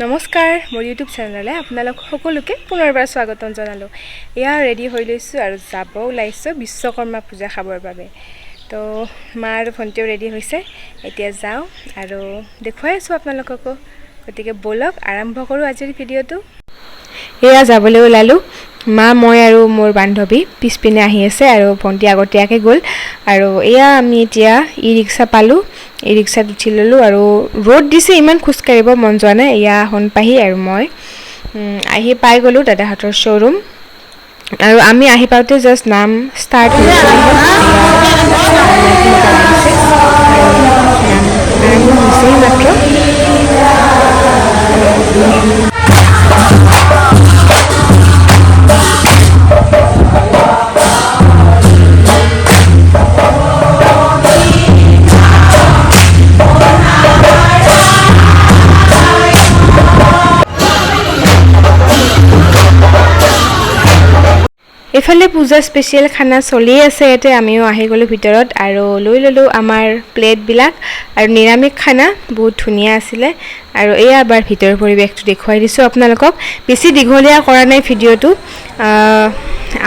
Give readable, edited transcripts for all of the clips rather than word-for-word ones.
নমস্কাৰ মোৰ ইউটিউব চেনেললে আপোনালোক সকলোকে পুনৰবাৰ স্বাগতম জনালো। এয়া ৰেডি হৈ লৈছো আৰু যাব ওলাইছো বিশ্বকৰ্মা পূজা খাবৰ বাবে। তো মা আৰু ভণ্টিও ৰেডি হৈছে, এতিয়া যাও আৰু দেখুৱাই আছো আপোনালোককো। গতিকে বলক আৰম্ভ কৰো আজিৰ ভিডিঅটো। এয়া যাবলৈ ওলালো। মা মই আৰু মোৰ বান্ধৱী পিছপিনে আহি আছে আৰু ভণ্টি আগতীয়াকৈ গ'ল আৰু এয়া আমি এতিয়া ই ৰিক্সা পালো। ই ৰিক্সাত উঠি ললো আৰু ৰ'দ দিছে, ইমান খোজ কাঢ়িব মন যোৱা নাই। এয়া হনপাহি আৰু মই আহি পাই গ'লো দাদাহঁতৰ শ্ব'ৰুম আৰু আমি আহি পাওঁতে জাষ্ট নাম ষ্টাৰ্ট হৈছে মাত্ৰ। এফালে পূজা স্পেচিয়েল খানা চলি আছে, ইয়াতে আমিও আহি গ'লো ভিতৰত আৰু লৈ ল'লোঁ আমাৰ প্লেটবিলাক আৰু নিৰামিষ খানা বহুত ধুনীয়া আছিলে। আৰু এয়া এবাৰ ভিতৰৰ পৰিৱেশটো দেখুৱাই দিছোঁ আপোনালোকক। বেছি দীঘলীয়া কৰা নাই ভিডিঅ'টো,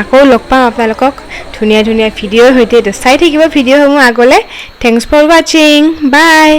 আকৌ লগ পাম আপোনালোকক ধুনীয়া ধুনীয়া ভিডিঅ'ৰ সৈতে। চাই থাকিব ভিডিঅ'সমূহ আগলৈ। থেংকছ ফৰ ৱাচিং, বাই।